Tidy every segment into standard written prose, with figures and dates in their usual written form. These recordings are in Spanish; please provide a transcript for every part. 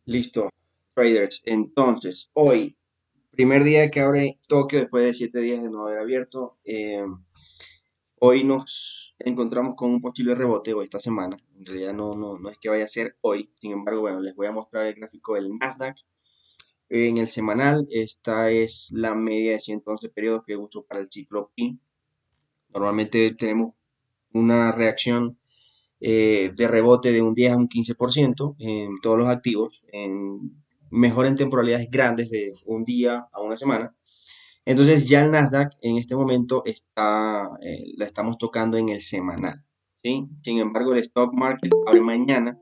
Listo, traders. Entonces, hoy, primer día que abre Tokio después de 7 días de no haber abierto. Hoy nos encontramos con un posible rebote o esta semana. En realidad no es que vaya a ser hoy. Sin embargo, bueno, les voy a mostrar el gráfico del Nasdaq. En el semanal, esta es la media de 111 periodos que uso para el ciclo P. Normalmente tenemos una reacción de rebote de un 10 a un 15% en todos los activos, mejor en temporalidades grandes de un día a una semana. Entonces ya el Nasdaq en este momento la estamos tocando en el semanal, ¿sí? Sin embargo, el stock market abre mañana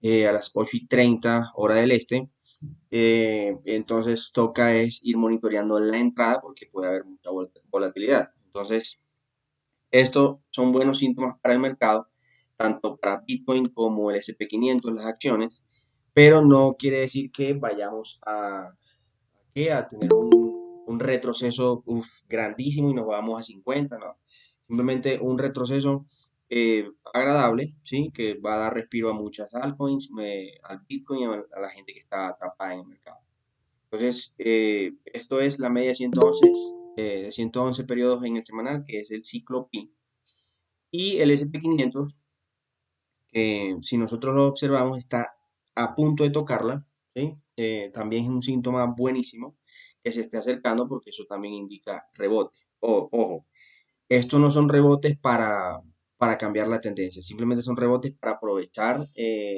a las 8:30 hora del este. Entonces toca es ir monitoreando la entrada porque puede haber mucha volatilidad. Entonces, estos son buenos síntomas para el mercado, tanto para Bitcoin como el SP 500, las acciones, pero no quiere decir que vayamos a tener un retroceso grandísimo y nos vamos a 50, no. Simplemente un retroceso agradable, ¿sí? Que va a dar respiro a muchas altcoins, al Bitcoin y a la gente que está atrapada en el mercado. Entonces, esto es la media de 111 periodos en el semanal, que es el ciclo Pi. Y el SP 500, que si nosotros lo observamos, está a punto de tocarla, ¿sí? También es un síntoma buenísimo que se esté acercando porque eso también indica rebote. Ojo, estos no son rebotes para cambiar la tendencia, simplemente son rebotes para aprovechar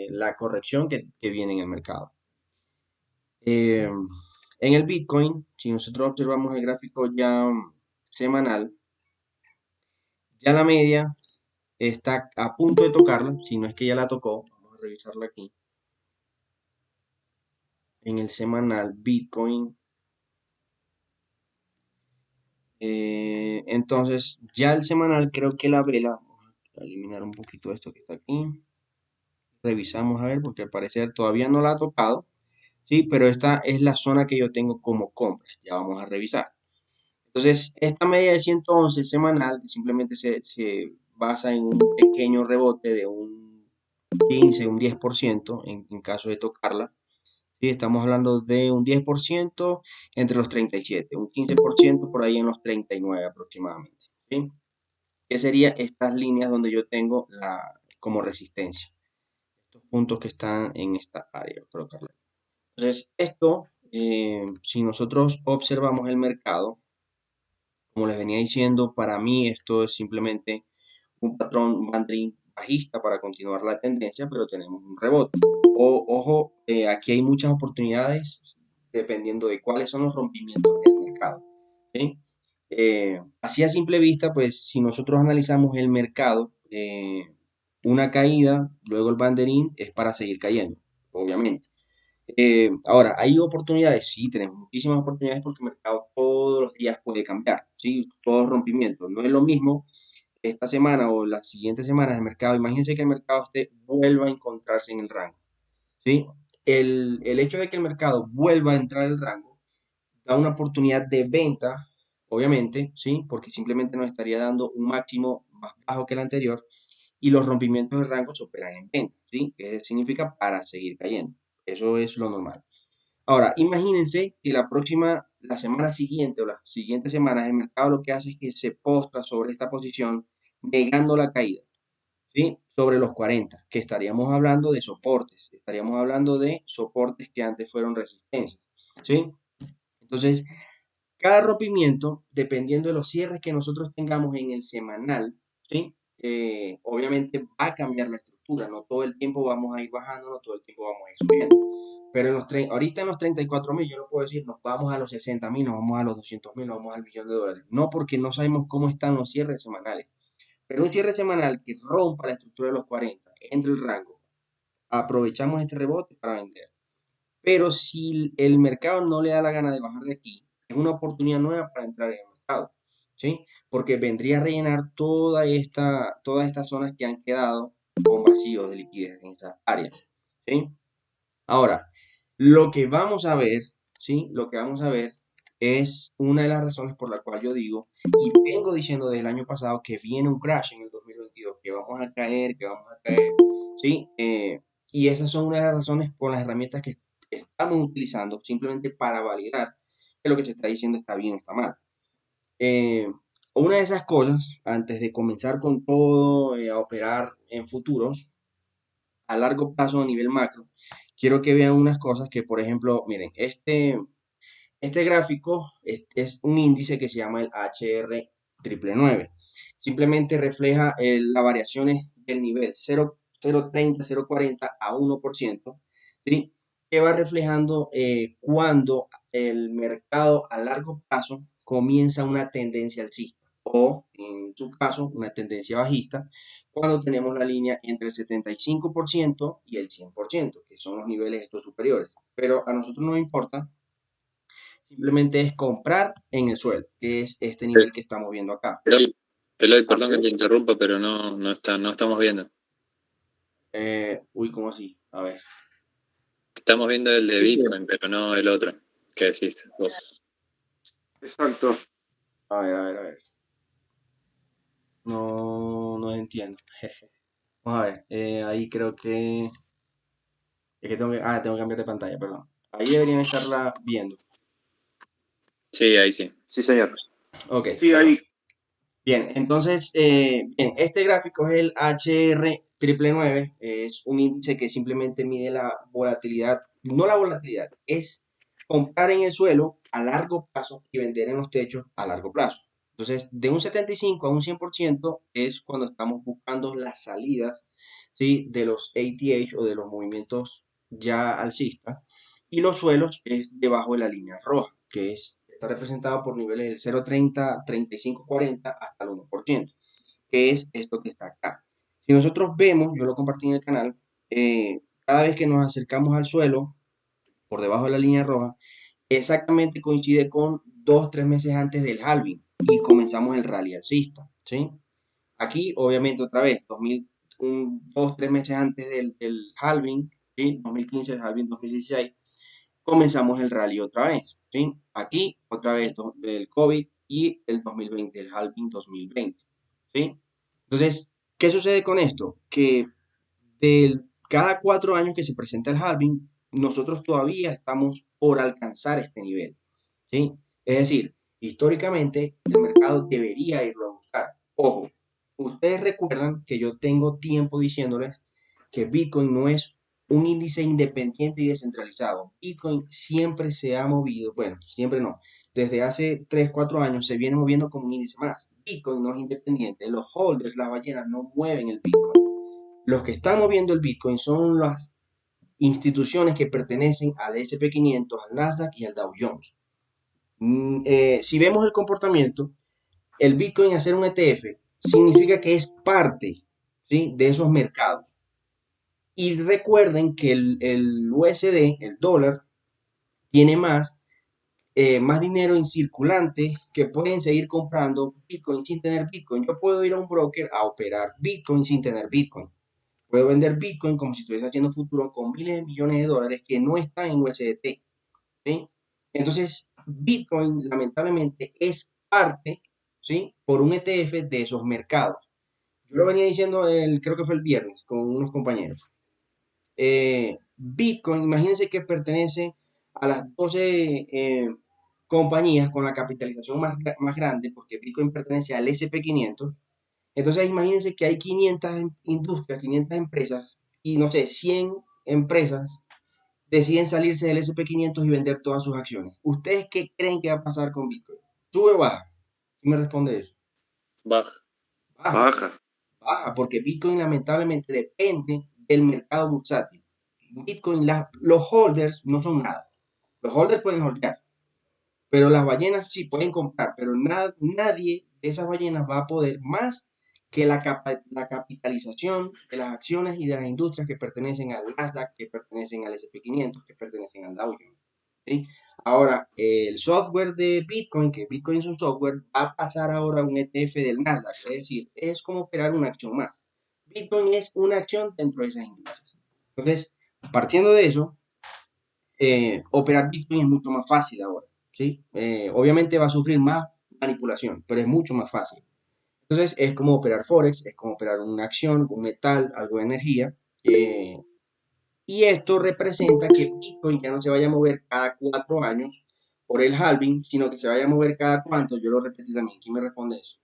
la corrección que viene en el mercado. Eh, en el Bitcoin, si nosotros observamos el gráfico ya semanal, ya la media está a punto de tocarla, si no es que ya la tocó. Vamos a revisarla aquí. En el semanal Bitcoin. Entonces, ya el semanal creo que la vela, vamos a eliminar un poquito esto que está aquí. Revisamos a ver, porque al parecer todavía no la ha tocado. Sí, pero esta es la zona que yo tengo como compras. Ya vamos a revisar. Entonces, esta media de 111 semanal simplemente se basa en un pequeño rebote de un 15, un 10% en caso de tocarla. Sí, estamos hablando de un 10% entre los 37, un 15% por ahí en los 39 aproximadamente. ¿Sí? ¿Qué serían estas líneas donde yo tengo como resistencia? Estos puntos que están en esta área. Colocarla. Entonces, esto, si nosotros observamos el mercado, como les venía diciendo, para mí esto es simplemente un patrón banding bajista para continuar la tendencia, pero tenemos un rebote. Ojo, aquí hay muchas oportunidades dependiendo de cuáles son los rompimientos del mercado. ¿Sí? Así a simple vista, pues si nosotros analizamos el mercado, una caída, luego el banderín es para seguir cayendo, obviamente. Ahora, ¿hay oportunidades? Sí, tenemos muchísimas oportunidades porque el mercado todos los días puede cambiar, ¿sí? Todos rompimientos. No es lo mismo esta semana o las siguientes semanas el mercado. Imagínense que el mercado vuelva a encontrarse en el rango, ¿sí? El hecho de que el mercado vuelva a entrar al rango da una oportunidad de venta, obviamente, ¿sí? Porque simplemente nos estaría dando un máximo más bajo que el anterior y los rompimientos de rango se operan en venta, ¿sí? Que significa para seguir cayendo. Eso es lo normal. Ahora, imagínense que la semana siguiente o las siguientes semanas, el mercado lo que hace es que se postra sobre esta posición, negando la caída, ¿sí? Sobre los 40, que estaríamos hablando de soportes, estaríamos hablando de soportes que antes fueron resistencias, ¿sí? Entonces, cada rompimiento, dependiendo de los cierres que nosotros tengamos en el semanal, ¿sí? Obviamente va a cambiar la estructura, no todo el tiempo vamos a ir bajando, no todo el tiempo vamos a ir subiendo. Pero ahorita en los 34.000, yo no puedo decir, nos vamos a los 60.000, nos vamos a los 200.000, nos vamos al millón de dólares. No, porque no sabemos cómo están los cierres semanales. Pero un cierre semanal que rompa la estructura de los 40, entre el rango, aprovechamos este rebote para vender. Pero si el mercado no le da la gana de bajar de aquí, es una oportunidad nueva para entrar en el mercado, ¿sí? Porque vendría a rellenar todas estas zonas que han quedado con vacíos de liquidez en estas áreas, ¿sí? Ahora, lo que vamos a ver, ¿sí? Lo que vamos a ver es una de las razones por la cual yo digo, y vengo diciendo desde el año pasado, que viene un crash en el 2022, que vamos a caer, ¿sí? Y esas son una de las razones por las herramientas que estamos utilizando simplemente para validar que lo que se está diciendo está bien o está mal. Eh, una de esas cosas, antes de comenzar con todo a operar en futuros, a largo plazo a nivel macro, quiero que vean unas cosas que, por ejemplo, miren, este gráfico es un índice que se llama el HR 999. Simplemente refleja las variaciones del nivel 0,30, 0,40 a 1%, ¿sí? Que va reflejando cuando el mercado a largo plazo comienza una tendencia alcista o, en su caso, una tendencia bajista, cuando tenemos la línea entre el 75% y el 100%, que son los niveles estos superiores. Pero a nosotros no nos importa, simplemente es comprar en el suelo, que es este Eh, nivel que estamos viendo acá. Eloy, Eloy, perdón que te interrumpa, pero no estamos viendo. ¿Cómo así? A ver. Estamos viendo el de Bitcoin, pero no el otro. ¿Qué decís vos? Exacto. A ver. No, no entiendo. Vamos a ver. Ahí creo que... Es que tengo que cambiar de pantalla, perdón. Ahí deberían estarla viendo. Sí, ahí sí. Sí, señor. Ok, sí, ahí. Bien, entonces, bien, este gráfico es el HR 999, es un índice que simplemente mide la volatilidad, no la volatilidad, es comprar en el suelo a largo plazo y vender en los techos a largo plazo. Entonces, de un 75 a un 100% es cuando estamos buscando las salidas, ¿sí? De los ATH o de los movimientos ya alcistas, y los suelos es debajo de la línea roja, que está representado por niveles del 0,30, 35, 40 hasta el 1%, que es esto que está acá. Si nosotros vemos, yo lo compartí en el canal, cada vez que nos acercamos al suelo, por debajo de la línea roja, exactamente coincide con 2, 3 meses antes del halving y comenzamos el rally alcista, ¿sí? Aquí, obviamente, otra vez, 2, 3 meses antes del halving, ¿sí? 2015, el halving 2016, comenzamos el rally otra vez, ¿sí? Aquí, otra vez, el COVID y el 2020, el halving 2020, ¿sí? Entonces, ¿qué sucede con esto? Que cada 4 años que se presenta el halving, nosotros todavía estamos por alcanzar este nivel, ¿sí? Es decir, históricamente el mercado debería irlo a buscar. Ojo, ustedes recuerdan que yo tengo tiempo diciéndoles que Bitcoin no es un índice independiente y descentralizado. Bitcoin siempre se ha movido, bueno, siempre no, desde hace 3, 4 años se viene moviendo como un índice más. Bitcoin no es independiente, los holders, las ballenas no mueven el Bitcoin. Los que están moviendo el Bitcoin son las instituciones que pertenecen al S&P 500, al Nasdaq y al Dow Jones. Si vemos el comportamiento, el Bitcoin hacer un ETF significa que es parte, ¿sí? De esos mercados. Y recuerden que el USD, el dólar, tiene más dinero en circulante que pueden seguir comprando Bitcoin sin tener Bitcoin. Yo puedo ir a un broker a operar Bitcoin sin tener Bitcoin. Puedo vender Bitcoin como si estuviese haciendo futuro con miles de millones de dólares que no están en USDT, ¿sí? Entonces, Bitcoin lamentablemente es parte, ¿sí? Por un ETF de esos mercados. Yo lo venía diciendo, creo que fue el viernes, con unos compañeros. Bitcoin, imagínense que pertenece a las 12 compañías con la capitalización más grande, porque Bitcoin pertenece al SP 500. Entonces, imagínense que hay 500 industrias, 500 empresas, y no sé, 100 empresas deciden salirse del SP 500 y vender todas sus acciones. ¿Ustedes qué creen que va a pasar con Bitcoin? ¿Sube o baja? ¿Quién me responde eso? Baja. Baja. Baja. Baja, porque Bitcoin lamentablemente depende del mercado bursátil. Bitcoin, los holders no son nada. Los holders pueden holdear, pero las ballenas sí pueden comprar, pero nadie de esas ballenas va a poder más que la capitalización de las acciones y de las industrias que pertenecen al Nasdaq, que pertenecen al SP 500, que pertenecen al Dow Jones, ¿sí? Ahora, el software de Bitcoin, que Bitcoin es un software, va a pasar ahora a un ETF del Nasdaq, es decir, es como operar una acción más. Bitcoin es una acción dentro de esas industrias. Entonces, partiendo de eso, operar Bitcoin es mucho más fácil ahora, ¿sí? Obviamente va a sufrir más manipulación, pero es mucho más fácil. Entonces es como operar Forex, es como operar una acción, un metal, algo de energía. Y esto representa que Bitcoin ya no se vaya a mover cada 4 años por el halving, sino que se vaya a mover cada cuánto. Yo lo repetí también. ¿Quién me responde eso?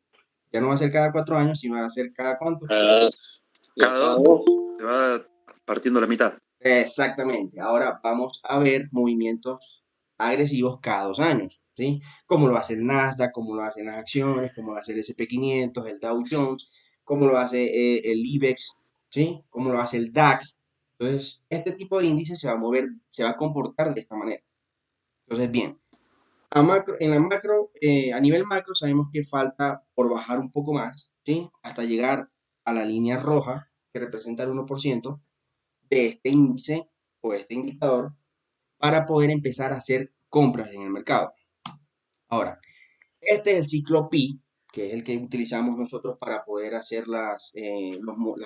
Ya no va a ser cada 4 años, sino va a ser cada cuánto. Cada dos. Cada dos se va partiendo la mitad. Exactamente. Ahora vamos a ver movimientos agresivos cada 2 años, ¿sí? Como lo hace el Nasdaq, como lo hacen las acciones, como lo hace el S&P 500, el Dow Jones, como lo hace el IBEX, ¿sí? Como lo hace el DAX. Entonces, este tipo de índice se va a mover, se va a comportar de esta manera. Entonces, bien, a nivel macro sabemos que falta por bajar un poco más, ¿sí? Hasta llegar a la línea roja que representa el 1% de este índice o este indicador para poder empezar a hacer compras en el mercado. Ahora, este es el ciclo pi, que es el que utilizamos nosotros para poder hacer las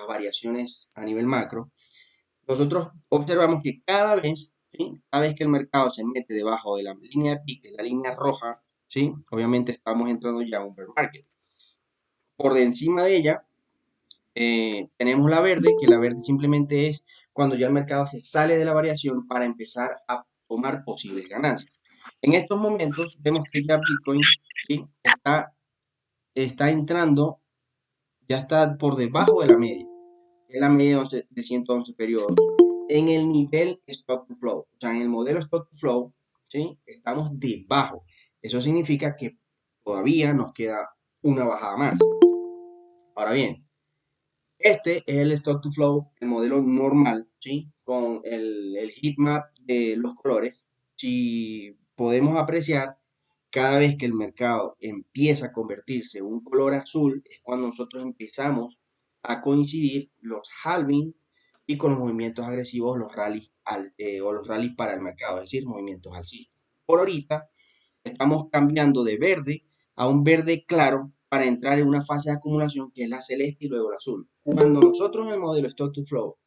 variaciones a nivel macro. Nosotros observamos que cada vez, ¿sí? Cada vez que el mercado se mete debajo de la línea de pi, que es la línea roja, ¿sí? Obviamente estamos entrando ya a un bear market. Por de encima de ella tenemos la verde, que la verde simplemente es cuando ya el mercado se sale de la variación para empezar a tomar posibles ganancias. En estos momentos vemos que ya Bitcoin, ¿sí? está entrando, ya está por debajo de la media, que es la media de 111 periodos, en el nivel Stock to Flow. O sea, en el modelo Stock to Flow, ¿sí? Estamos debajo. Eso significa que todavía nos queda una bajada más. Ahora bien, este es el Stock to Flow, el modelo normal, ¿sí? Con el heat map de los colores. Si podemos apreciar, cada vez que el mercado empieza a convertirse en un color azul, es cuando nosotros empezamos a coincidir los halving y con los movimientos agresivos, los rallies o los rallies para el mercado, es decir, movimientos alcistas. Por ahorita, estamos cambiando de verde a un verde claro para entrar en una fase de acumulación que es la celeste y luego la azul. Cuando nosotros en el modelo Stock to Flow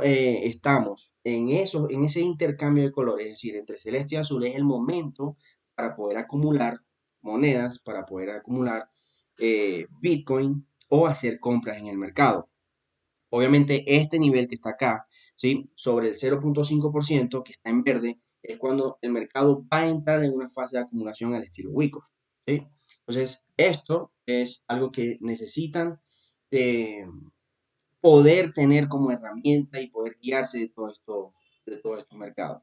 estamos en ese intercambio de colores, es decir, entre celeste y azul, es el momento para poder acumular monedas, para poder acumular Bitcoin o hacer compras en el mercado. Obviamente, este nivel que está acá, ¿sí? Sobre el 0.5% que está en verde, es cuando el mercado va a entrar en una fase de acumulación al estilo Wyckoff, ¿sí? Entonces, esto es algo que necesitan de poder tener como herramienta y poder guiarse de todos estos mercados.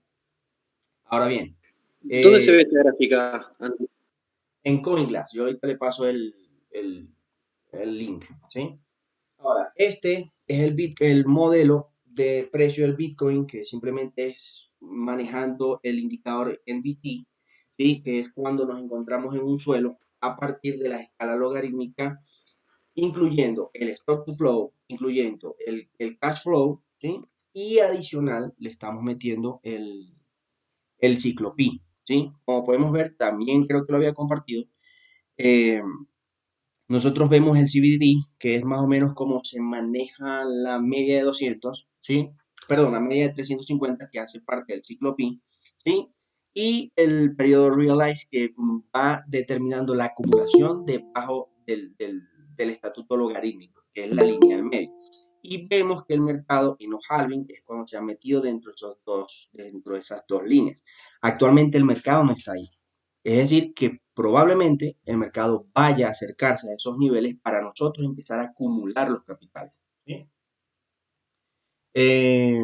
Ahora bien, ¿Dónde se ve esta gráfica, Andy? en CoinGlass, yo ahorita le paso el, el link, ¿sí? Ahora, este es el modelo de precio del Bitcoin que simplemente es manejando el indicador NVT, ¿sí? Que es cuando nos encontramos en un suelo a partir de la escala logarítmica, incluyendo el stock to flow, incluyendo el cash flow, ¿sí? Y adicional le estamos metiendo el ciclo pi, ¿sí? Como podemos ver, también creo que lo había compartido. eh, Nosotros vemos el CBD, que es más o menos como se maneja la media de 200, ¿sí? Perdón, la media de 350 que hace parte del ciclo pi, ¿sí? Y el periodo Realize que va determinando la acumulación debajo del estatuto logarítmico, que es la línea del medio. Y vemos que el mercado en los halving es cuando se ha metido dentro de esas dos líneas. Actualmente el mercado no está ahí. Es decir, que probablemente el mercado vaya a acercarse a esos niveles para nosotros empezar a acumular los capitales. ¿Sí? Eh,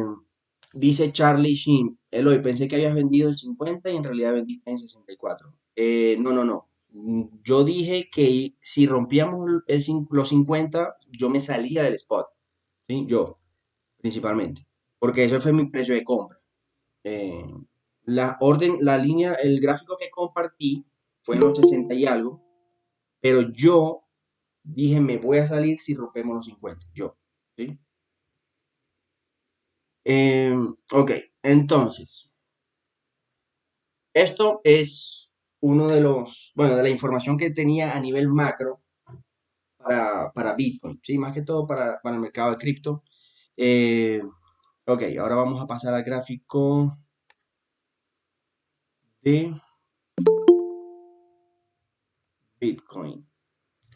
Dice Charlie Sheen, Eloy, pensé que habías vendido en 50 y en realidad vendiste en 64. No, no, no. Yo dije que si rompíamos los 50, yo me salía del spot. ¿Sí? Yo, principalmente. Porque ese fue mi precio de compra. Eh, la línea, el gráfico que compartí fue en los 60 y algo, pero yo dije, me voy a salir si rompemos los 50, yo, ¿sí? Ok, entonces, esto es uno bueno, de la información que tenía a nivel macro para Bitcoin, ¿sí? Más que todo para el mercado de cripto. Eh, ok, ahora vamos a pasar al gráfico de Bitcoin.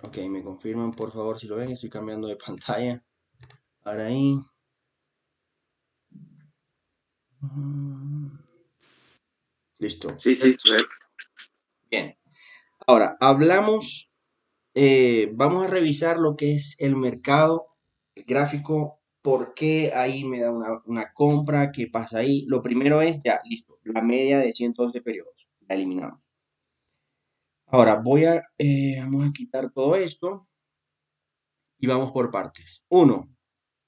Ok, me confirman por favor si lo ven, estoy cambiando de pantalla. Ahora ahí. Listo. Sí, sí. Bien. Ahora, vamos a revisar lo que es el mercado, el gráfico, por qué ahí me da una compra, qué pasa ahí. Lo primero es, ya, listo, la media de 111 periodos, la eliminamos. Ahora, vamos a quitar todo esto y vamos por partes. Uno,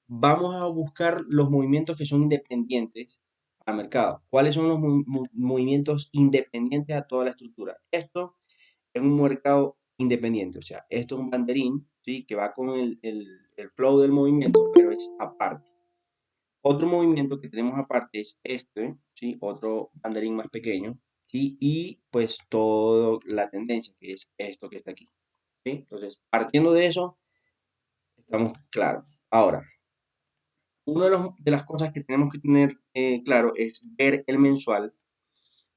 vamos a buscar los movimientos que son independientes al mercado. ¿Cuáles son los movimientos independientes a toda la estructura? Esto es un mercado independiente, o sea, esto es un banderín, ¿sí? Que va con el flow del movimiento, pero es aparte. Otro movimiento que tenemos aparte es este, ¿sí? Otro banderín más pequeño, ¿sí? Y pues toda la tendencia, que es esto que está aquí, ¿sí? Entonces, partiendo de eso, estamos claros. Ahora, una de las cosas que tenemos que tener claro es ver el mensual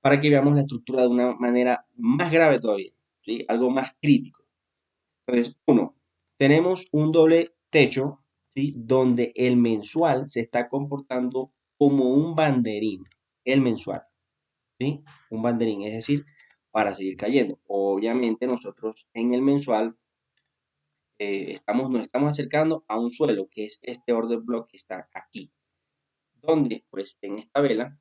para que veamos la estructura de una manera más grave todavía, ¿sí? Algo más crítico. Entonces, uno, tenemos un doble techo, ¿sí? Donde el mensual se está comportando como un banderín, el mensual, ¿sí? Un banderín, es decir, para seguir cayendo. Obviamente nosotros en el mensual nos estamos acercando a un suelo, que es este order block que está aquí, donde pues en esta vela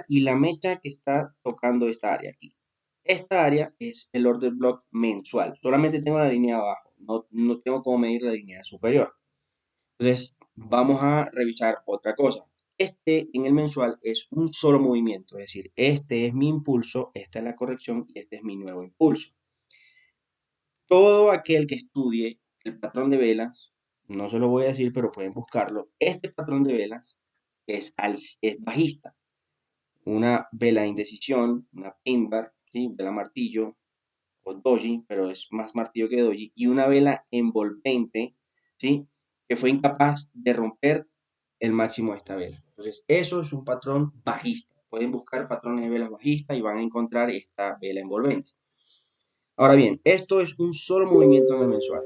y la mecha que está tocando esta área aquí. Esta área es el order block mensual. Solamente tengo la línea de abajo. No tengo cómo medir la línea superior. Entonces, vamos a revisar otra cosa. Este en el mensual es un solo movimiento. Es decir, este es mi impulso, esta es la corrección y este es mi nuevo impulso. Todo aquel que estudie el patrón de velas, no se lo voy a decir, pero pueden buscarlo. Este patrón de velas es bajista. Una vela de indecisión, una pin bar, ¿sí? Vela martillo o doji, pero es más martillo que doji, y una vela envolvente, ¿sí? Que fue incapaz de romper el máximo de esta vela. Entonces, eso es un patrón bajista. Pueden buscar patrones de velas bajistas y van a encontrar esta vela envolvente. Ahora bien, esto es un solo movimiento en el mensual.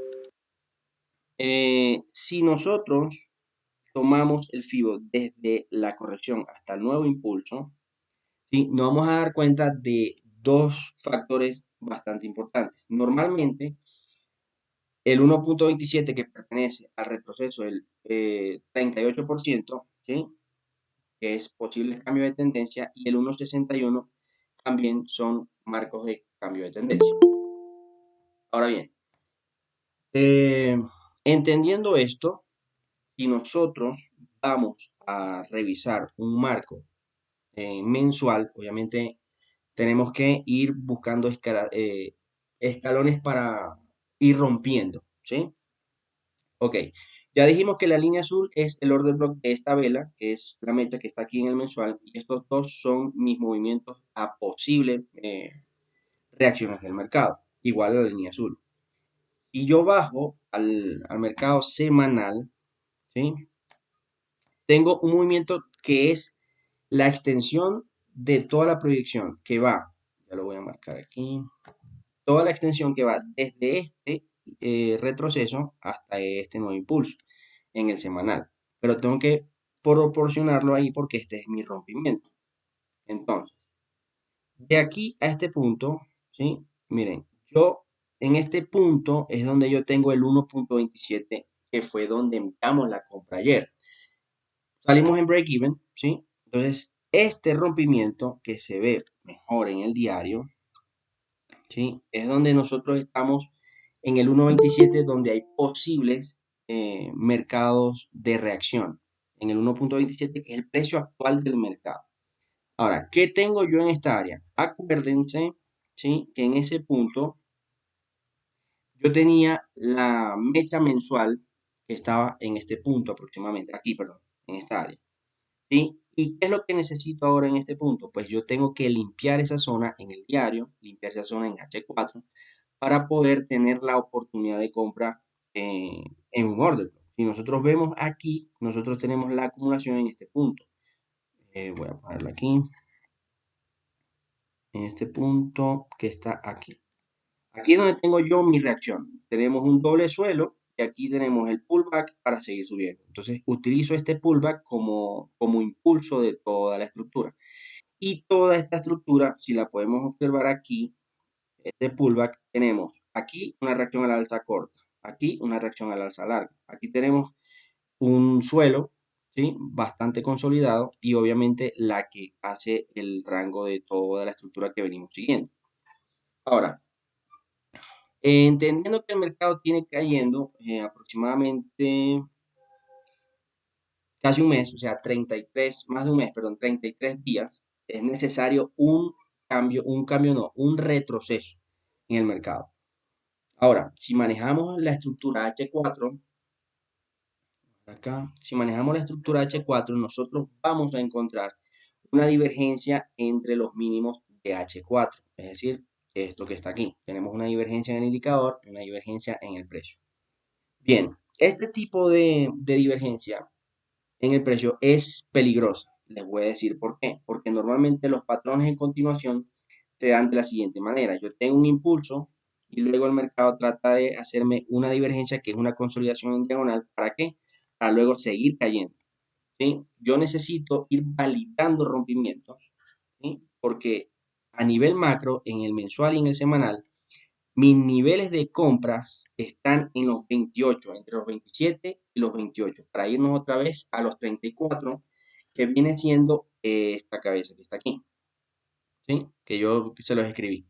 Si nosotros tomamos el FIBO desde la corrección hasta el nuevo impulso, ¿sí? Nos vamos a dar cuenta de dos factores bastante importantes. Normalmente, el 1.27 que pertenece al retroceso del 38%, ¿sí? Que es posible cambio de tendencia, y el 1.61 también son marcos de cambio de tendencia. Ahora bien, entendiendo esto, si nosotros vamos a revisar un marco mensual, obviamente tenemos que ir buscando escalones para ir rompiendo, ¿sí? Ok, ya dijimos que la línea azul es el order block de esta vela, que es la mecha que está aquí en el mensual, y estos dos son mis movimientos a posibles reacciones del mercado, igual a la línea azul. Y yo bajo al mercado semanal, ¿sí? Tengo un movimiento que es la extensión de toda la proyección que va, ya lo voy a marcar aquí, toda la extensión que va desde este retroceso hasta este nuevo impulso en el semanal. Pero tengo que proporcionarlo ahí porque este es mi rompimiento. Entonces, de aquí a este punto, ¿sí? Miren, yo en este punto es donde yo tengo el 1.27, que fue donde enviamos la compra ayer. Salimos en break-even, ¿sí? Entonces, este rompimiento que se ve mejor en el diario, ¿sí? Es donde nosotros estamos en el 1.27, donde hay posibles mercados de reacción. En el 1.27, que es el precio actual del mercado. Ahora, ¿qué tengo yo en esta área? Acuérdense, ¿sí? Que en ese punto yo tenía la mecha mensual que estaba en este punto aproximadamente, aquí, perdón, en esta área. ¿Sí? ¿Y qué es lo que necesito ahora en este punto? Pues yo tengo que limpiar esa zona en el diario, limpiar esa zona en H4, para poder tener la oportunidad de compra en un order. Si nosotros vemos aquí, nosotros tenemos la acumulación en este punto. Voy a ponerlo aquí, en este punto que está aquí. Aquí es donde tengo yo mi reacción. Tenemos un doble suelo y aquí tenemos el pullback para seguir subiendo. Entonces utilizo este pullback como impulso de toda la estructura. Y toda esta estructura, si la podemos observar aquí, este pullback, tenemos aquí una reacción al alza corta, aquí una reacción al alza larga. Aquí tenemos un suelo, ¿sí? Bastante consolidado y obviamente la que hace el rango de toda la estructura que venimos siguiendo. Ahora, entendiendo que el mercado tiene cayendo aproximadamente casi un mes, o sea, 33, más de un mes, perdón, 33 días, es necesario un retroceso en el mercado. Ahora, si manejamos la estructura H4, acá, si manejamos la estructura H4, nosotros vamos a encontrar una divergencia entre los mínimos de H4, es decir, esto que está aquí. Tenemos una divergencia en el indicador, una divergencia en el precio. Bien, este tipo de divergencia en el precio es peligrosa. Les voy a decir por qué. Porque normalmente los patrones en continuación se dan de la siguiente manera. Yo tengo un impulso y luego el mercado trata de hacerme una divergencia que es una consolidación en diagonal. ¿Para qué? Para luego seguir cayendo. ¿Sí? Yo necesito ir validando rompimientos, ¿sí? Porque a nivel macro, en el mensual y en el semanal, mis niveles de compras están en los 28, entre los 27 y los 28, para irnos otra vez a los 34, que viene siendo esta cabeza que está aquí, ¿sí? Que yo se los escribí.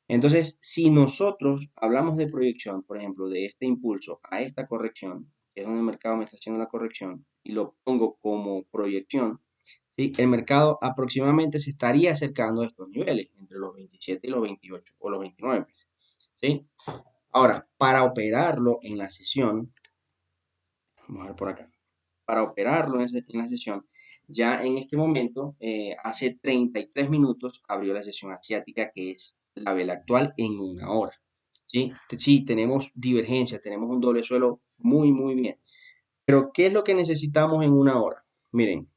Entonces, si nosotros hablamos de proyección, por ejemplo, de este impulso a esta corrección, que es donde el mercado me está haciendo la corrección, y lo pongo como proyección, ¿sí? El mercado aproximadamente se estaría acercando a estos niveles, entre los 27 y los 28 o los 29, ¿sí? Ahora, para operarlo en la sesión, vamos a ver por acá, para operarlo en la sesión, ya en este momento, hace 33 minutos abrió la sesión asiática, que es la vela actual en una hora. ¿Sí? Sí, tenemos divergencia, tenemos un doble suelo muy, muy bien. Pero, ¿qué es lo que necesitamos en una hora? Miren,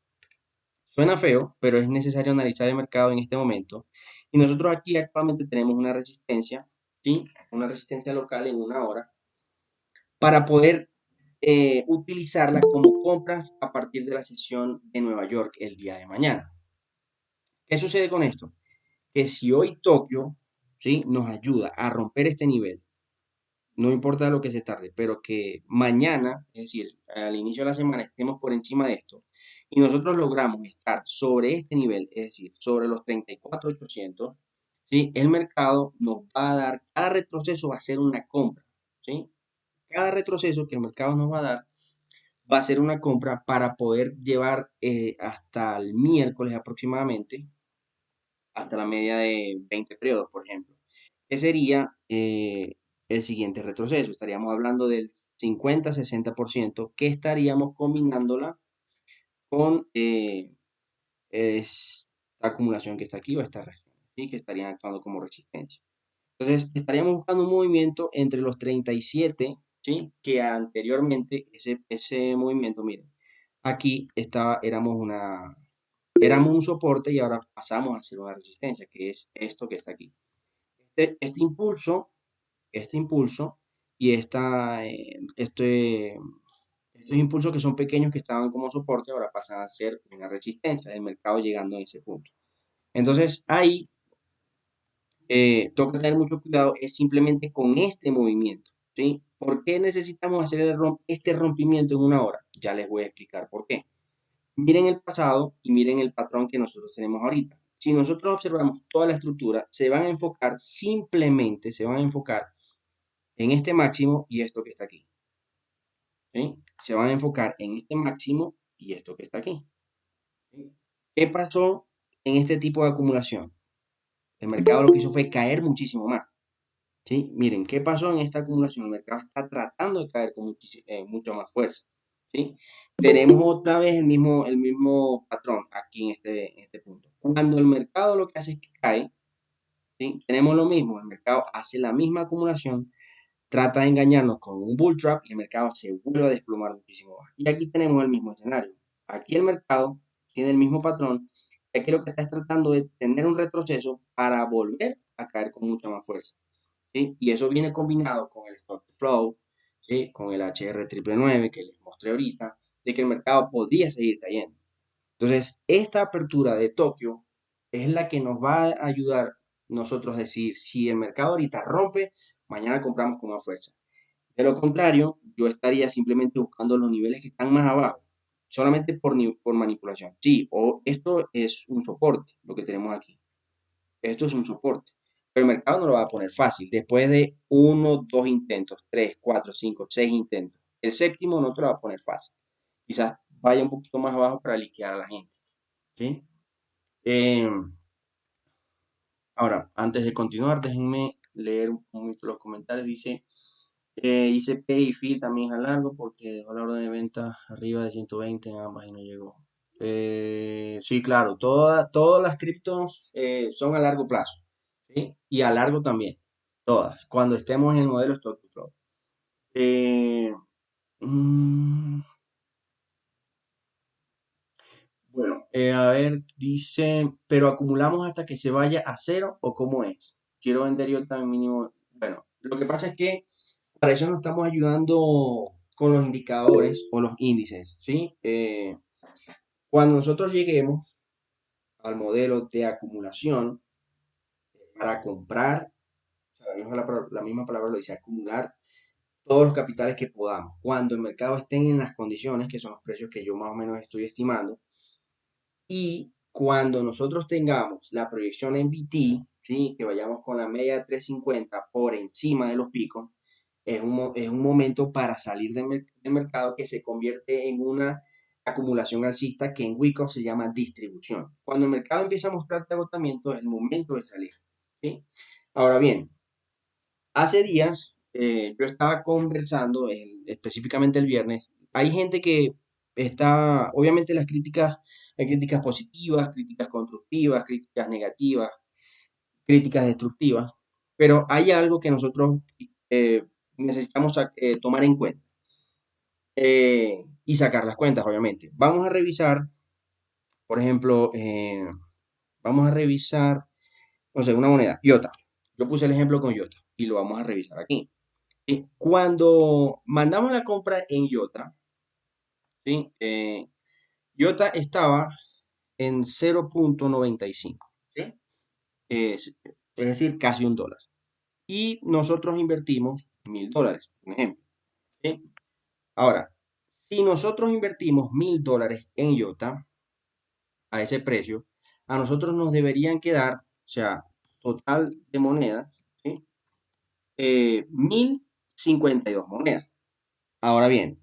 suena feo, pero es necesario analizar el mercado en este momento. Y nosotros aquí actualmente tenemos una resistencia, ¿sí? Una resistencia local en una hora para poder utilizarla como compras a partir de la sesión de Nueva York el día de mañana. ¿Qué sucede con esto? Que si hoy Tokio, ¿sí? Nos ayuda a romper este nivel, no importa lo que se tarde, pero que mañana, es decir, al inicio de la semana, estemos por encima de esto y nosotros logramos estar sobre este nivel, es decir, sobre los 34.800, ¿sí? El mercado nos va a dar, cada retroceso va a ser una compra, ¿sí? Cada retroceso que el mercado nos va a dar va a ser una compra para poder llevar hasta el miércoles aproximadamente, hasta la media de 20 periodos, por ejemplo, que sería el siguiente retroceso. Estaríamos hablando del 50-60% que estaríamos combinándola con esta acumulación que está aquí o esta región, ¿sí? Que estarían actuando como resistencia. Entonces, estaríamos buscando un movimiento entre los 37, ¿sí? Que anteriormente ese movimiento, miren, aquí éramos un soporte y ahora pasamos a ser una resistencia, que es esto que está aquí. Este impulso y estos impulsos que son pequeños que estaban como soporte ahora pasan a ser una resistencia del mercado llegando a ese punto. Entonces, ahí toca tener mucho cuidado, es simplemente con este movimiento, ¿sí? ¿Por qué necesitamos hacer este rompimiento en una hora? Ya les voy a explicar por qué. Miren el pasado y miren el patrón que nosotros tenemos ahorita. Si nosotros observamos toda la estructura, se van a enfocar en este máximo y esto que está aquí, ¿sí? Se van a enfocar en este máximo y esto que está aquí, ¿sí? ¿Qué pasó en este tipo de acumulación? El mercado lo que hizo fue caer muchísimo más. ¿Sí? Miren, ¿qué pasó en esta acumulación? El mercado está tratando de caer con mucho más fuerza. ¿Sí? Tenemos otra vez el mismo patrón aquí en este punto. Cuando el mercado lo que hace es que cae, ¿sí? Tenemos lo mismo, el mercado hace la misma acumulación, trata de engañarnos con un bull trap y el mercado se vuelve a desplomar muchísimo más. Y aquí tenemos el mismo escenario. Aquí el mercado tiene el mismo patrón. Y aquí lo que está es tratando de tener un retroceso para volver a caer con mucha más fuerza. ¿Sí? Y eso viene combinado con el stop flow, ¿sí? Con el HR999 que les mostré ahorita, de que el mercado podría seguir cayendo. Entonces, esta apertura de Tokio es la que nos va a ayudar nosotros a decir, si el mercado ahorita rompe, mañana compramos con más fuerza. De lo contrario, yo estaría simplemente buscando los niveles que están más abajo, solamente por manipulación. Sí, o esto es un soporte, lo que tenemos aquí. Esto es un soporte. Pero el mercado no lo va a poner fácil. Después de uno, dos intentos, tres, cuatro, cinco, seis intentos. El séptimo no te lo va a poner fácil. Quizás vaya un poquito más abajo para liquidar a la gente. ¿Sí? Eh, Ahora, antes de continuar, déjenme leer un poquito los comentarios. Dice, ICP y FIL también es a largo porque dejó la orden de venta arriba de 120 en ambas y no llegó. Sí, claro, todas las criptos son a largo plazo, ¿sí? Y a largo también, todas, cuando estemos en el modelo Stock to Flow. Eh, mm, bueno, a ver, dice, pero acumulamos hasta que se vaya a cero o cómo es. Quiero vender yo también mínimo. Bueno, lo que pasa es que para eso nos estamos ayudando con los indicadores o los índices, ¿sí? Cuando nosotros lleguemos al modelo de acumulación para comprar, o sea, la misma palabra lo dice, acumular todos los capitales que podamos. Cuando el mercado esté en las condiciones, que son los precios que yo más o menos estoy estimando, y cuando nosotros tengamos la proyección en BT, ¿sí? Que vayamos con la media de 350 por encima de los picos, es un momento para salir del mercado que se convierte en una acumulación alcista que en Wyckoff se llama distribución. Cuando el mercado empieza a mostrar agotamiento, es el momento de salir. ¿Sí? Ahora bien, hace días yo estaba conversando, específicamente el viernes, hay gente que está, obviamente las críticas, hay críticas positivas, críticas constructivas, críticas negativas, críticas destructivas, pero hay algo que nosotros necesitamos tomar en cuenta y sacar las cuentas, obviamente. Vamos a revisar, por ejemplo, vamos a revisar, no sé, una moneda, IOTA. Yo puse el ejemplo con IOTA y lo vamos a revisar aquí. Cuando mandamos la compra en IOTA, ¿sí? IOTA estaba en 0.95, ¿sí? Es decir, casi $1. Y nosotros invertimos $1.000, por ejemplo. ¿Sí? Ahora, si nosotros invertimos $1.000 en IOTA a ese precio, a nosotros nos deberían quedar, o sea, total de monedas, ¿sí? 1.052 monedas. Ahora bien,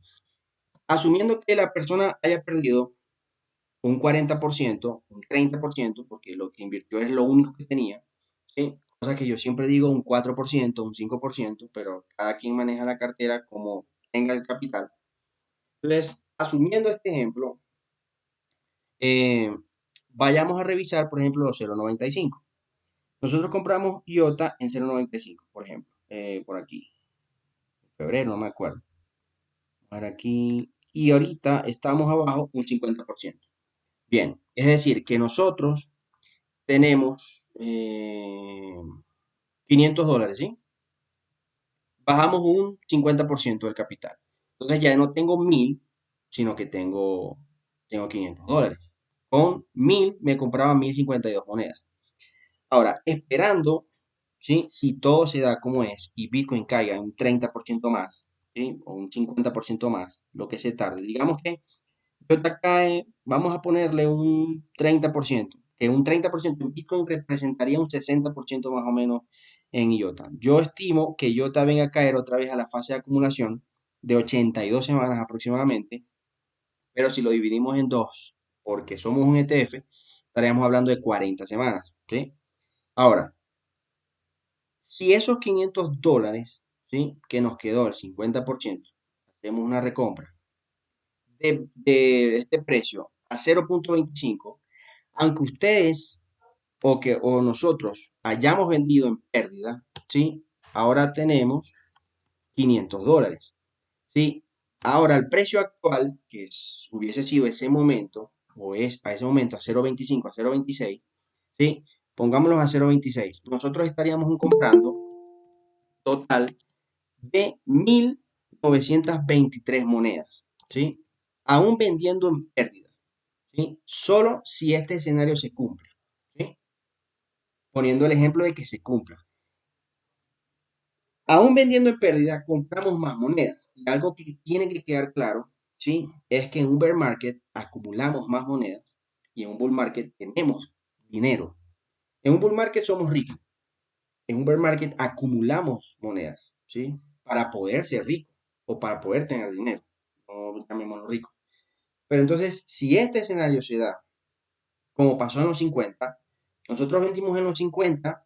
asumiendo que la persona haya perdido un 40%, un 30%, porque lo que invirtió es lo único que tenía, ¿sí? Cosa que yo siempre digo un 4%, un 5%, pero cada quien maneja la cartera como tenga el capital. Entonces, asumiendo este ejemplo, eh, vayamos a revisar, por ejemplo, los 0.95. Nosotros compramos IOTA en 0.95, por ejemplo, por aquí, en febrero, no me acuerdo. Para aquí, y ahorita estamos abajo un 50%. Bien, es decir, que nosotros tenemos $500, ¿sí? Bajamos un 50% del capital. Entonces ya no tengo 1.000, sino que tengo $500. Con 1.000 me compraba 1.052 monedas. Ahora, esperando, ¿sí? Si todo se da como es y Bitcoin caiga un 30% más, ¿sí? O un 50% más, lo que se tarde. Digamos que IOTA cae, vamos a ponerle un 30%, que un 30% en Bitcoin representaría un 60% más o menos en IOTA. Yo estimo que IOTA venga a caer otra vez a la fase de acumulación de 82 semanas aproximadamente, pero si lo dividimos en dos, porque somos un ETF, estaríamos hablando de 40 semanas, ¿sí? Ahora, si esos $500, ¿sí? Que nos quedó el 50%, hacemos una recompra de este precio a 0.25, aunque ustedes o nosotros hayamos vendido en pérdida, ¿sí? Ahora tenemos $500, ¿sí? Ahora el precio actual, que hubiese sido ese momento, o es a ese momento a 0.25, a 0.26, ¿sí? Pongámoslo a 0.26. Nosotros estaríamos comprando total de 923 monedas, ¿sí? Aún vendiendo en pérdida, ¿sí? Solo si este escenario se cumple, ¿sí? Poniendo el ejemplo de que se cumpla. Aún vendiendo en pérdida, compramos más monedas. Y algo que tiene que quedar claro, ¿sí? Es que en un bear market acumulamos más monedas y en un bull market tenemos dinero. En un bull market somos ricos. En un bear market acumulamos monedas, ¿sí? Para poder ser ricos o para poder tener dinero. No llamémoslo rico. Pero entonces, si este escenario se da, como pasó en los 50, nosotros vendimos en los 50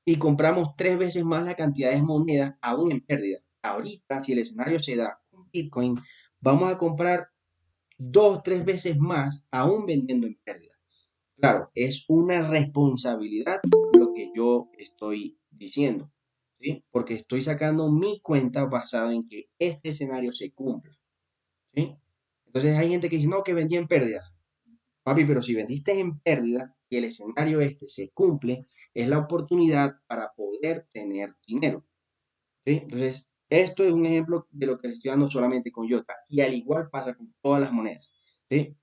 y compramos 3 veces más la cantidad de monedas aún en pérdida. Ahorita, si el escenario se da con Bitcoin, vamos a comprar 2, 3 veces más aún vendiendo en pérdida. Claro, es una responsabilidad lo que yo estoy diciendo, ¿sí? Porque estoy sacando mi cuenta basado en que este escenario se cumpla, ¿sí? Entonces hay gente que dice, no, que vendí en pérdida. Papi, pero si vendiste en pérdida y el escenario este se cumple, es la oportunidad para poder tener dinero, ¿sí? Entonces, esto es un ejemplo de lo que le estoy dando solamente con IOTA. Y al igual pasa con todas las monedas, ¿sí?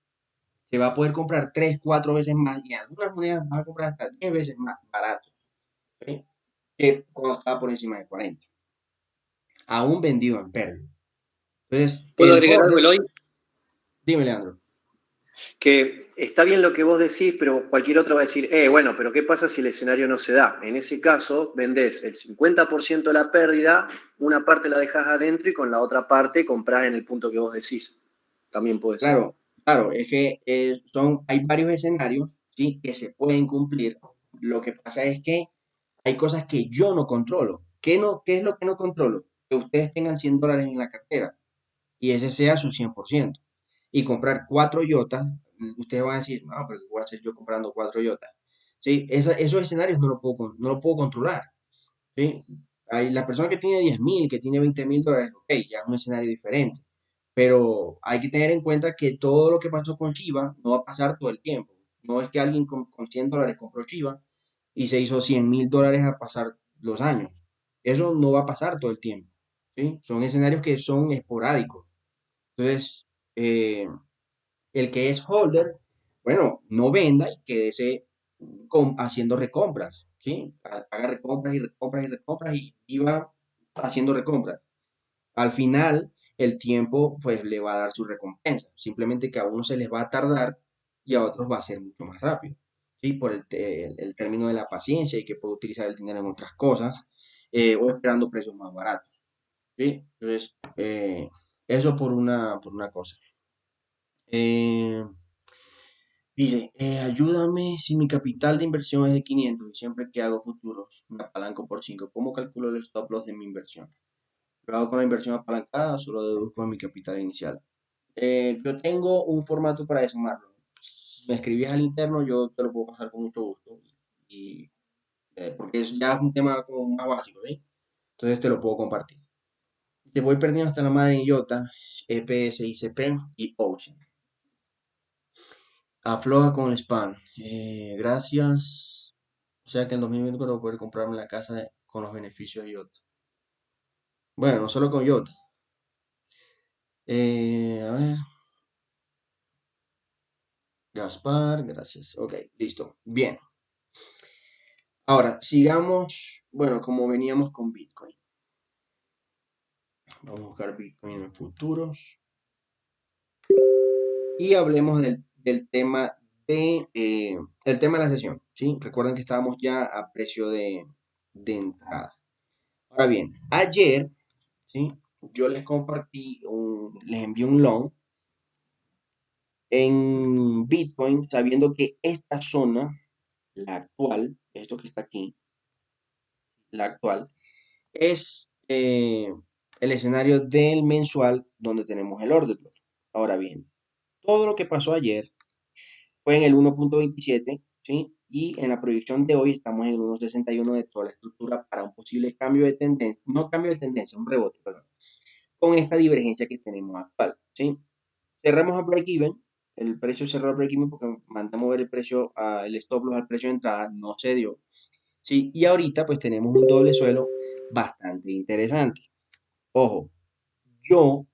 Se va a poder comprar 3, 4 veces más y algunas monedas vas a comprar hasta 10 veces más barato, ¿sí? Que cuando estaba por encima de 40. Aún vendido en pérdida. Entonces, ¿Puedo el agregar algo, holder, Eloy? dime, Leandro. Que está bien lo que vos decís, pero cualquier otro va a decir, bueno, pero ¿qué pasa si el escenario no se da? En ese caso, vendés el 50% de la pérdida, una parte la dejás adentro y con la otra parte comprás en el punto que vos decís. También puede ser. Claro, claro, es que hay varios escenarios, ¿sí? Que se pueden cumplir. Lo que pasa es que hay cosas que yo no controlo. ¿Qué es lo que no controlo? Que ustedes tengan $100 en la cartera y ese sea su 100%. Y comprar 4 yotas, ustedes van a decir, no, pero ¿qué voy a hacer yo comprando 4 yotas? Sí, esos escenarios no lo puedo controlar. ¿Sí? Hay la persona que tiene 10.000, que tiene $20.000, ok, ya es un escenario diferente. Pero hay que tener en cuenta que todo lo que pasó con Chiva no va a pasar todo el tiempo. No es que alguien con $100 compró Chiva y se hizo $100.000 a pasar los años. Eso no va a pasar todo el tiempo. ¿Sí? Son escenarios que son esporádicos. Entonces, eh, el que es holder, bueno, no venda y quédese haciendo recompras, ¿sí? Haga recompras y recompras y recompras y iba haciendo recompras. Al final, el tiempo pues le va a dar su recompensa. Simplemente que a unos se les va a tardar y a otros va a ser mucho más rápido, ¿sí? Por el término de la paciencia y que puede utilizar el dinero en otras cosas o esperando precios más baratos, ¿sí? Entonces, eso por una cosa. Eh, Dice, ayúdame si mi capital de inversión es de 500 y siempre que hago futuros me apalanco por 5. ¿Cómo calculo el stop loss de mi inversión? ¿Lo hago con la inversión apalancada o solo deduzco en mi capital inicial? Yo tengo un formato para eso, Marlon. Me escribías al interno, yo te lo puedo pasar con mucho gusto. Y, porque ya es un tema como más básico, ¿sí? Entonces te lo puedo compartir. Te voy perdiendo hasta la madre en IOTA, EPS, ICP y Ocean. Afloja con el spam. Gracias. O sea que en 2024 voy a poder comprarme la casa con los beneficios de IOTA. Bueno, no solo con IOTA. A ver. Gaspar, gracias. Ok, listo. Bien. Ahora, sigamos, bueno, como veníamos con Bitcoin. Vamos a buscar Bitcoin en futuros. Y hablemos del tema el tema de la sesión, ¿sí? Recuerden que estábamos ya a precio de entrada. Ahora bien, ayer, ¿sí? Yo les compartí, les envié un long en Bitcoin, sabiendo que esta zona, la actual, esto que está aquí, la actual, es el escenario del mensual donde tenemos el order block. Ahora bien, todo lo que pasó ayer fue en el 1.27, ¿sí? Y en la proyección de hoy estamos en el 1.61 de toda la estructura para un posible cambio de tendencia, no cambio de tendencia, un rebote, perdón, con esta divergencia que tenemos actual, ¿sí? Cerramos a break-even, el precio cerró a break-even porque mandamos ver el precio, el stop loss al precio de entrada, no se dio, ¿sí? Y ahorita pues tenemos un doble suelo bastante interesante. Ojo, yo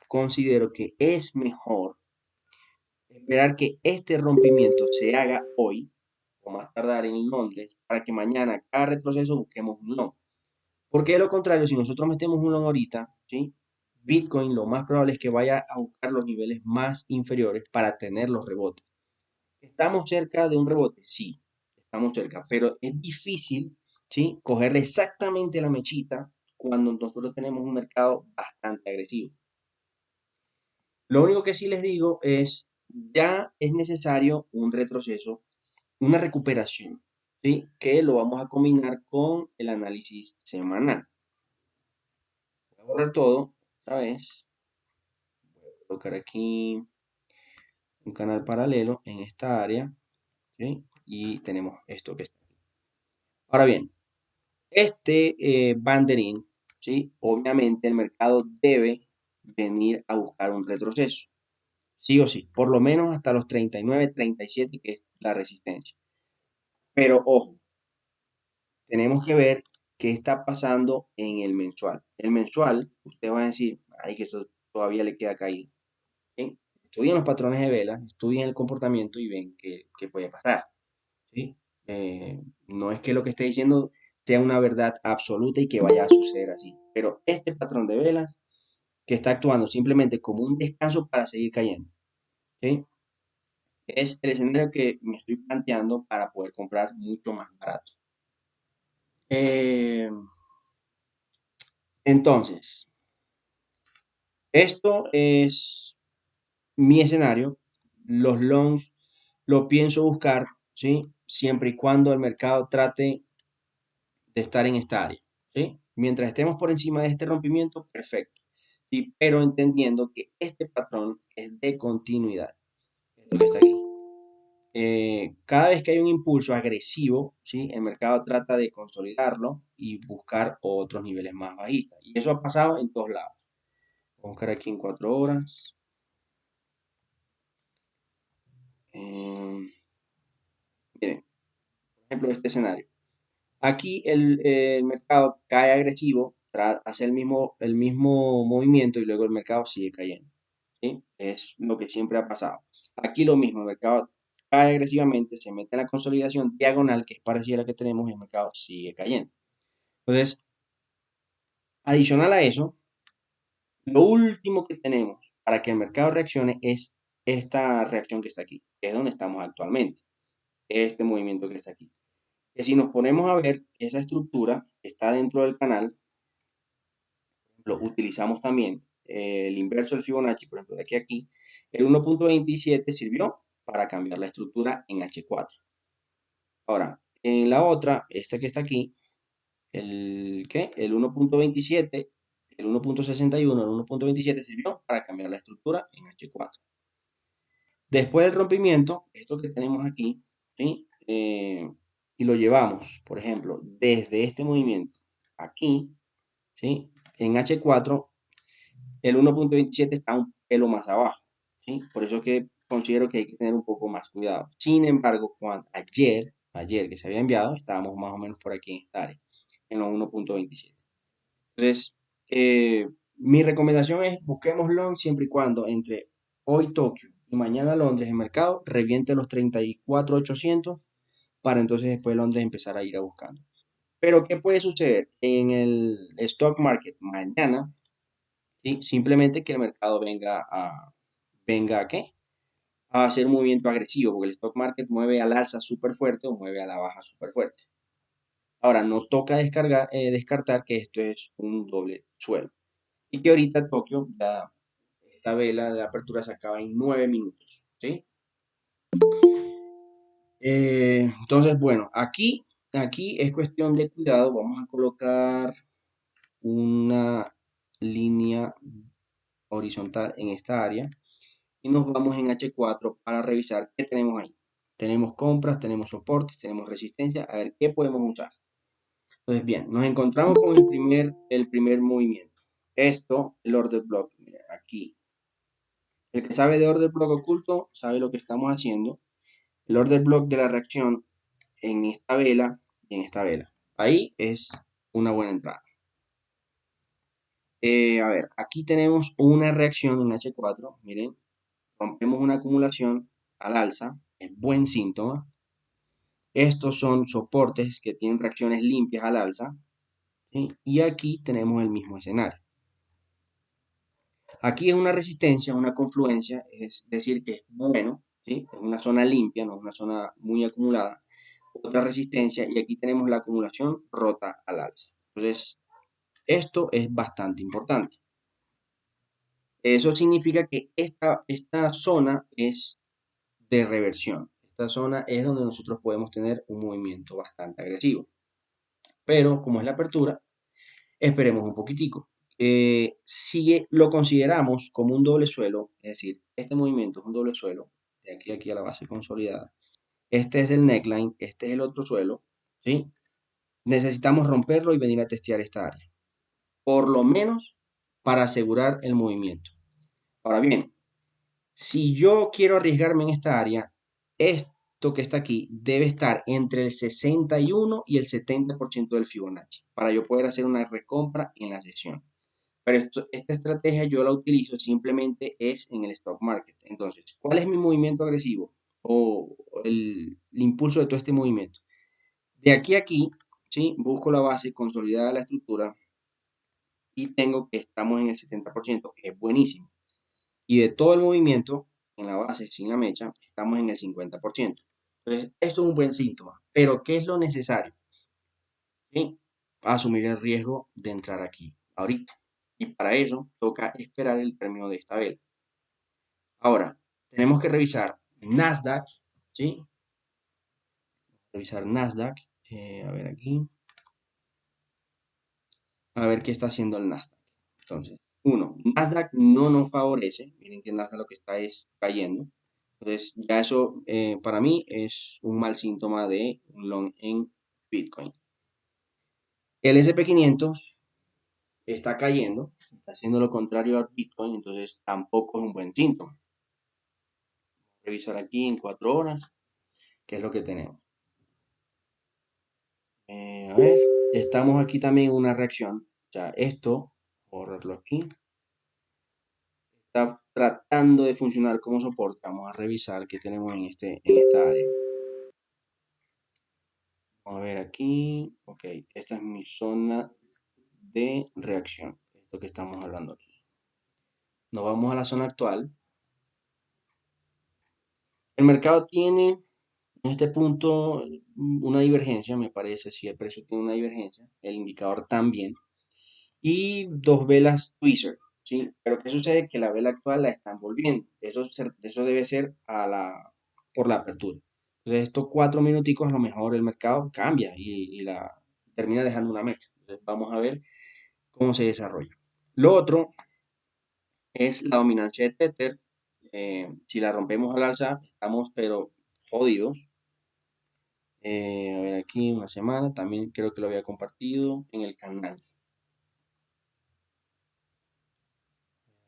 considero que es mejor esperar que este rompimiento se haga hoy o más tardar en Londres para que mañana cada retroceso busquemos un long. Porque de lo contrario, si nosotros metemos un long ahorita, ¿sí? Bitcoin lo más probable es que vaya a buscar los niveles más inferiores para tener los rebotes. ¿Estamos cerca de un rebote? Sí, estamos cerca, pero es difícil, ¿sí? Cogerle exactamente la mechita cuando nosotros tenemos un mercado bastante agresivo. Lo único que sí les digo es, ya es necesario un retroceso, una recuperación, ¿sí? Que lo vamos a combinar con el análisis semanal. Voy a borrar todo otra vez. Voy a colocar aquí un canal paralelo en esta área, ¿sí? Y tenemos esto que está aquí. Ahora bien, este banderín, ¿sí? Obviamente el mercado debe venir a buscar un retroceso. Sí o sí, por lo menos hasta los 39, 37, que es la resistencia. Pero ojo, tenemos que ver qué está pasando en el mensual. El mensual, usted va a decir, ay, que eso todavía le queda caído. ¿Sí? Estudien los patrones de velas, estudien el comportamiento y ven qué puede pasar. ¿Sí? No es que lo que esté diciendo sea una verdad absoluta y que vaya a suceder así. Pero este patrón de velas que está actuando simplemente como un descanso para seguir cayendo. ¿Sí? Es el escenario que me estoy planteando para poder comprar mucho más barato. Eh, entonces, esto es mi escenario. Los longs lo pienso buscar, ¿sí? Siempre y cuando el mercado trate de estar en esta área, ¿sí? Mientras estemos por encima de este rompimiento, perfecto. ¿Sí? Pero entendiendo que este patrón es de continuidad. Esto que está aquí. Cada vez que hay un impulso agresivo, ¿sí? El mercado trata de consolidarlo y buscar otros niveles más bajistas. Y eso ha pasado en todos lados. Vamos a buscar aquí en 4 horas. Miren, por ejemplo, este escenario. Aquí el mercado cae agresivo, hace el mismo movimiento y luego el mercado sigue cayendo. ¿Sí? Es lo que siempre ha pasado. Aquí lo mismo, el mercado cae agresivamente, se mete en la consolidación diagonal, que es parecida a la que tenemos, y el mercado sigue cayendo. Entonces, adicional a eso, lo último que tenemos para que el mercado reaccione es esta reacción que está aquí, que es donde estamos actualmente, este movimiento que está aquí. Que si nos ponemos a ver esa estructura que está dentro del canal, lo utilizamos también el inverso del Fibonacci, por ejemplo, de aquí a aquí, el 1.27 sirvió para cambiar la estructura en H4. Ahora, en la otra, esta que está aquí, el 1.27, el 1.61, el 1.27 sirvió para cambiar la estructura en H4. Después del rompimiento, esto que tenemos aquí, ¿sí? Y lo llevamos, por ejemplo, desde este movimiento aquí, ¿sí? En H4, el 1.27 está un pelo más abajo, ¿sí? Por eso que considero que hay que tener un poco más cuidado. Sin embargo, ayer que se había enviado, estábamos más o menos por aquí en esta área, en los 1.27. Entonces, mi recomendación es busquemos long siempre y cuando entre hoy Tokio y mañana Londres el mercado reviente los 34.800 para entonces después Londres empezar a ir a buscando. Pero, ¿qué puede suceder? En el stock market mañana, ¿sí? Simplemente que el mercado ¿venga a qué? A hacer un movimiento agresivo, porque el stock market mueve al alza súper fuerte o mueve a la baja súper fuerte. Ahora, no toca descartar que esto es un doble suelo. Y que ahorita Tokio, esta vela de apertura se acaba en 9 minutos, ¿sí? Entonces, bueno, aquí es cuestión de cuidado. Vamos a colocar una línea horizontal en esta área y nos vamos en H4 para revisar qué tenemos ahí. Tenemos compras, tenemos soportes, tenemos resistencia, a ver qué podemos usar. Entonces, bien, nos encontramos con el primer movimiento. Esto, el order block, mira, aquí. El que sabe de order block oculto sabe lo que estamos haciendo. El order block de la reacción en esta vela y en esta vela. Ahí es una buena entrada. A ver, aquí tenemos una reacción en H4. Miren, rompemos una acumulación al alza. Es buen síntoma. Estos son soportes que tienen reacciones limpias al alza, ¿sí? Y aquí tenemos el mismo escenario. Aquí es una resistencia, una confluencia, es decir, que es bueno, ¿sí? Es una zona limpia, no es una zona muy acumulada. Otra resistencia, y aquí tenemos la acumulación rota al alza. Entonces, esto es bastante importante. Eso significa que esta zona es de reversión. Esta zona es donde nosotros podemos tener un movimiento bastante agresivo. Pero como es la apertura, esperemos un poquitico. Si lo consideramos como un doble suelo, es decir, este movimiento es un doble suelo, de aquí a aquí a la base consolidada, este es el neckline, este es el otro suelo, ¿sí? Necesitamos romperlo y venir a testear esta área, por lo menos para asegurar el movimiento. Ahora bien, si yo quiero arriesgarme en esta área, esto que está aquí debe estar entre el 61 y el 70% del Fibonacci para yo poder hacer una recompra en la sesión. Pero esta estrategia yo la utilizo simplemente es en el stock market. Entonces, ¿cuál es mi movimiento agresivo? O el impulso de todo este movimiento. De aquí a aquí, ¿sí? Busco la base consolidada de la estructura y tengo que estamos en el 70%, que es buenísimo. Y de todo el movimiento, en la base, sin la mecha, estamos en el 50%. Entonces, esto es un buen síntoma. Pero, ¿qué es lo necesario? ¿Sí? Asumir el riesgo de entrar aquí, ahorita. Y para eso, toca esperar el término de esta vela. Ahora, tenemos que revisar Nasdaq, ¿sí? Revisar Nasdaq. A ver aquí. A ver qué está haciendo el Nasdaq. Entonces, uno, Nasdaq no nos favorece. Miren que Nasdaq lo que está es cayendo. Entonces, ya eso para mí es un mal síntoma de un long en Bitcoin. El SP500 está cayendo, está haciendo lo contrario al Bitcoin, entonces tampoco es un buen síntoma. Vamos a revisar aquí en 4 horas qué es lo que tenemos. A ver, estamos aquí también en una reacción. O sea, esto, borrarlo aquí, está tratando de funcionar como soporte. Vamos a revisar qué tenemos en esta área. Vamos a ver aquí. Ok, esta es mi zona de reacción. Esto que estamos hablando aquí. Nos vamos a la zona actual. El mercado tiene en este punto una divergencia, me parece. Si el precio tiene una divergencia, el indicador también. Y dos velas Twister, ¿sí? Pero ¿qué sucede? Que la vela actual la están volviendo. Eso debe ser por la apertura. Entonces, estos 4 minuticos a lo mejor el mercado cambia y la termina dejando una mecha. Entonces, vamos a ver cómo se desarrolla. Lo otro es la dominancia de Tether. Si la rompemos al alza, estamos pero jodidos. A ver aquí una semana, también creo que lo había compartido en el canal.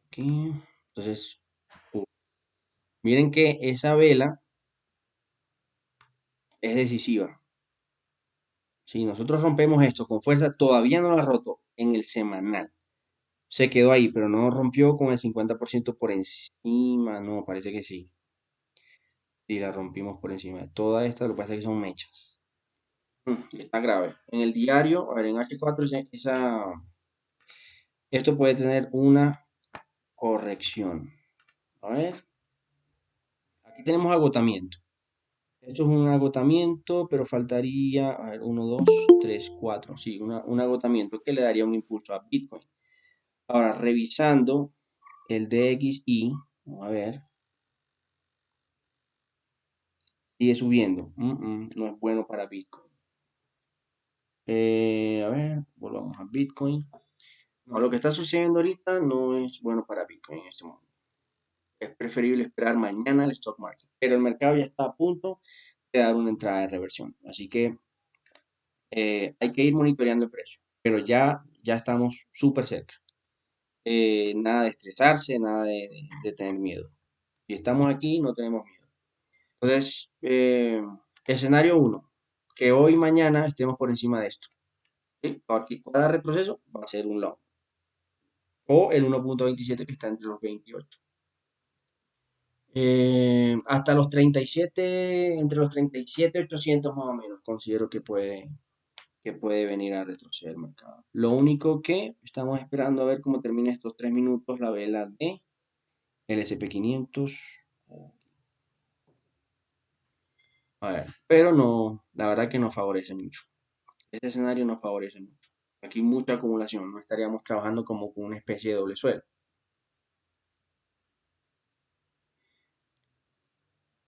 Aquí, entonces, miren que esa vela es decisiva. Si nosotros rompemos esto con fuerza, todavía no la ha roto en el semanal. Se quedó ahí, pero no rompió con el 50% por encima. No, parece que sí. Sí, la rompimos por encima de toda esta. Lo que pasa es que son mechas. Está grave. En el diario, a ver, en H4 esto puede tener una corrección. A ver, aquí tenemos agotamiento. Esto es un agotamiento, pero faltaría, a ver, 1, 2, 3, 4. Sí, un agotamiento que le daría un impulso a Bitcoin. Ahora, revisando el DXY, vamos a ver, sigue subiendo. No es bueno para Bitcoin. A ver, volvamos a Bitcoin. No, lo que está sucediendo ahorita no es bueno para Bitcoin en este momento. Es preferible esperar mañana el stock market. Pero el mercado ya está a punto de dar una entrada de reversión. Así que hay que ir monitoreando el precio. Pero ya estamos súper cerca. Nada de estresarse, nada de tener miedo. Si estamos aquí, no tenemos miedo. Entonces, escenario 1, que hoy y mañana estemos por encima de esto. ¿Sí? Aquí cada retroceso va a ser un long. o el 1.27 que está entre los 28. Hasta los 37, entre los 37.800 más o menos, considero que puede venir a retroceder el mercado. Lo único que estamos esperando a ver cómo termina estos 3 minutos la vela de el SP500. A ver, pero no, la verdad que no favorece mucho. Este escenario no favorece mucho. Aquí mucha acumulación, no estaríamos trabajando como con una especie de doble suelo.